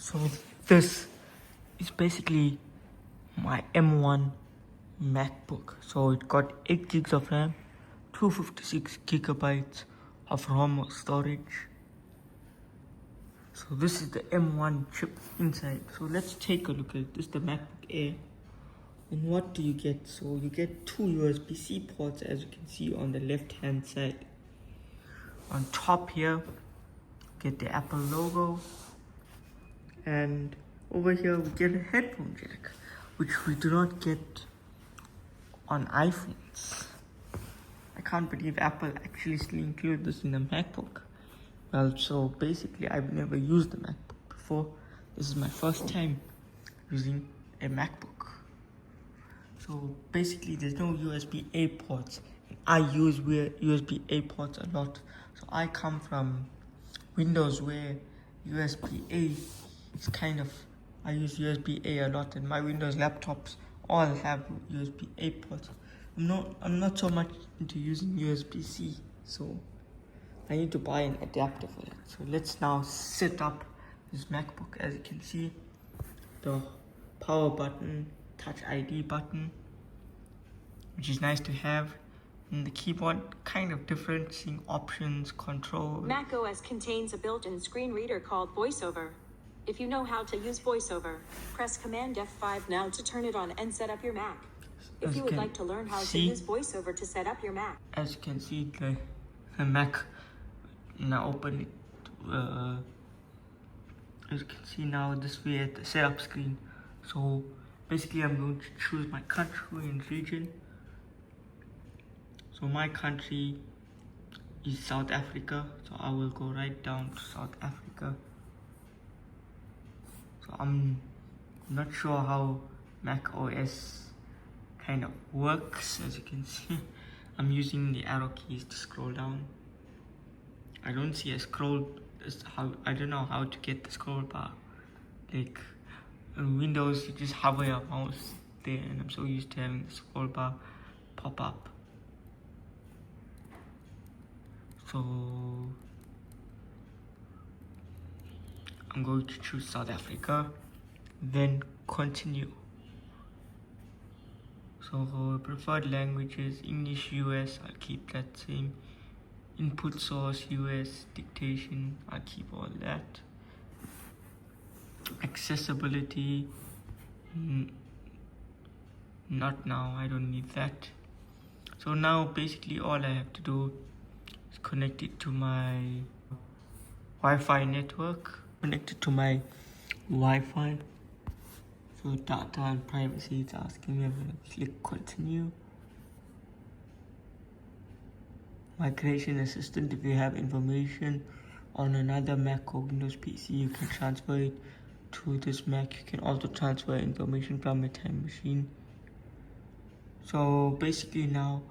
So this is basically my M1 MacBook. So it got 8 gigs of RAM, 256 gigabytes of ROM storage. So this is the M1 chip inside. So let's take a look at it. This is the MacBook Air. And what do you get? So you get two USB-C ports, as you can see on the left hand side. On top here, get the Apple logo. And over here we get a headphone jack, which we do not get on iPhones. I can't believe Apple actually still include this in the MacBook. Well, so basically I've never used a MacBook before. This is my first time using a MacBook. So basically there's no USB-A ports. I use USB-A ports a lot. So I come from Windows where USB-A is I use USB-A a lot, and my Windows laptops all have USB-A ports. I'm not so much into using USB-C, so I need to buy an adapter for that. So let's now set up this MacBook. As you can see, the power button, touch ID button, which is nice to have. And the keyboard, kind of different, seeing options, control. Mac OS contains a built-in screen reader called VoiceOver. If you know how to use VoiceOver, press Command F5 now to turn it on and set up your Mac. If you would like to learn how to use VoiceOver to set up your Mac. As you can see, the Mac, now open it. As you can see now, this way at the setup screen. So basically I'm going to choose my country and region. So my country is South Africa, so I will go right down to South Africa. So I'm not sure how Mac OS kind of works. As you can see, I'm using the arrow keys to scroll down. I don't see a scroll. I don't know how to get the scroll bar. Like in Windows, you just hover your mouse there, and I'm so used to having the scroll bar pop up. So I'm going to choose South Africa, then continue. So for preferred languages, English US, I'll keep that same. Input source US, dictation, I'll keep all that. Accessibility, not now, I don't need that. So now basically all I have to do is connect it to my Wi-Fi network. Connected to my Wi-Fi. So data and privacy, it's asking me. I'm going to click continue. Migration assistant, if you have information on another Mac or Windows PC, you can transfer it to this Mac. You can also transfer information from a time machine. So basically now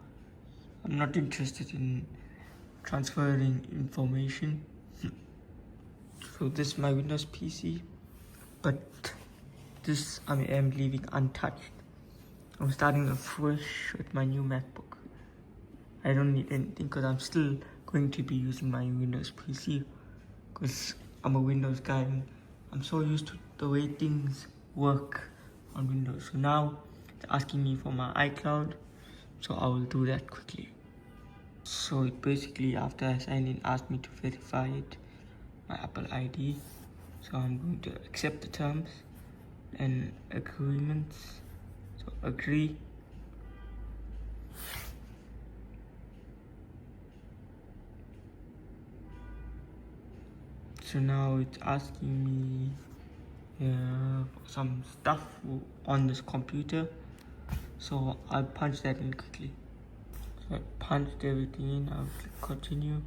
I'm not interested in transferring information. So this is my Windows PC, but this I am leaving untouched. I'm starting afresh with my new MacBook. I don't need anything because I'm still going to be using my Windows PC because I'm a Windows guy and I'm so used to the way things work on Windows. So now it's asking me for my iCloud, so I will do that quickly. So it basically, after I sign in, asked me to verify it, my Apple ID. So I'm going to accept the terms and agreements. So agree. So now it's asking me some stuff on this computer. So I'll punch that in quickly. So I punched everything in. I'll click continue.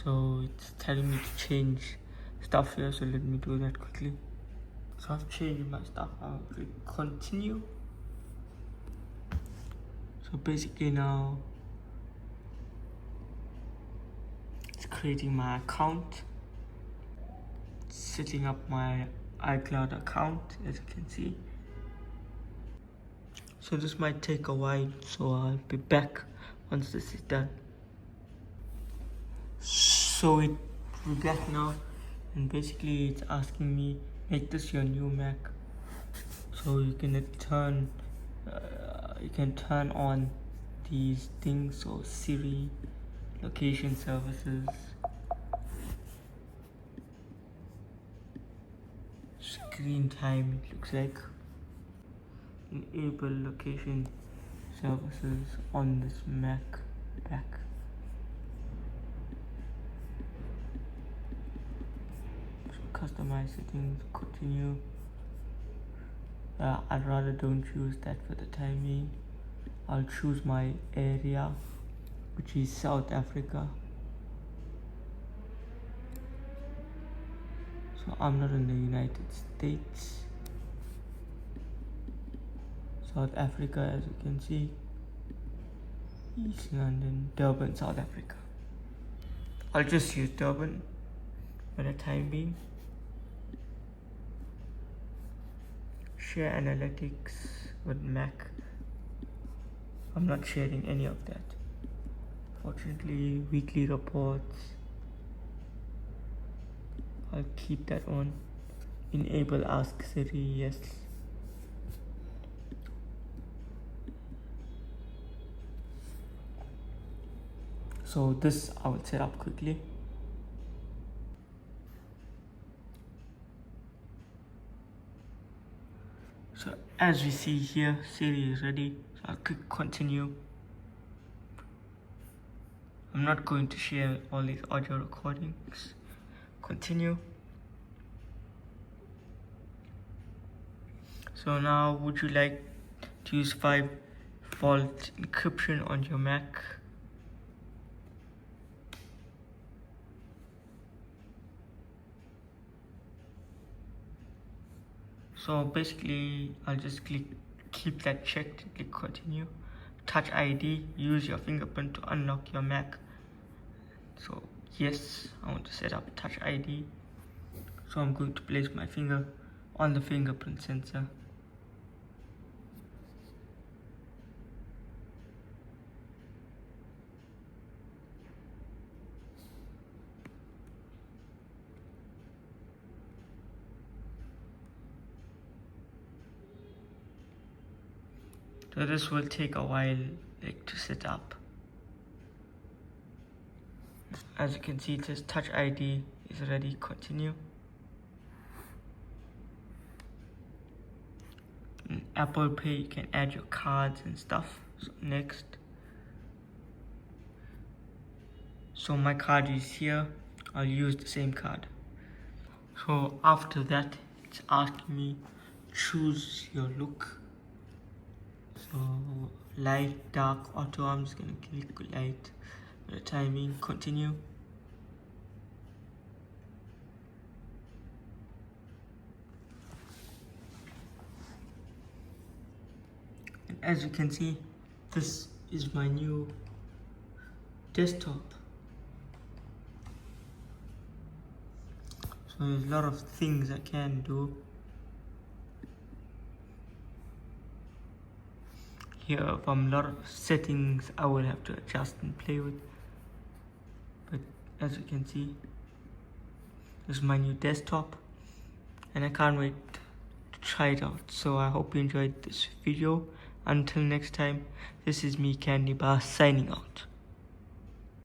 So it's telling me to change stuff here, so let me do that quickly. So I've changed my stuff. I'll click continue. So basically now it's creating my account, setting up my iCloud account, as you can see. So this might take a while, so I'll be back once this is done. So it we're back now, and basically it's asking me make this your new Mac. So you can turn on these things, so Siri, location services, screen time, it looks like. Enable location services on this MacBook. So customize settings, continue. I'd rather don't choose that for the time being. I'll choose my area, which is South Africa. So I'm not in the United States. South Africa, as you can see, East London, Durban, South Africa. I'll just use Durban for the time being. Share analytics with Mac. I'm not sharing any of that. Fortunately, weekly reports, I'll keep that on. Enable Ask Siri, yes. So this I will set up quickly. So as we see here, Siri is ready. So I'll click continue. I'm not going to share all these audio recordings. Continue. So now, would you like to use 5-fault encryption on your Mac? So basically, I'll just keep that checked, click continue. Touch ID, use your fingerprint to unlock your Mac. So yes, I want to set up Touch ID. So I'm going to place my finger on the fingerprint sensor. So this will take a while to set up. As you can see, it says Touch ID is ready, continue. In Apple Pay, you can add your cards and stuff. So next. So my card is here, I'll use the same card. So after that, it's asking me choose your look. So light, dark, auto, I'm just gonna click light for the timing, continue. And as you can see, this is my new desktop. So there's a lot of things I can do. Here from a lot of settings I will have to adjust and play with, but as you can see, this is my new desktop and I can't wait to try it out. So I hope you enjoyed this video. Until next time, this is me, Candy Bar, signing out.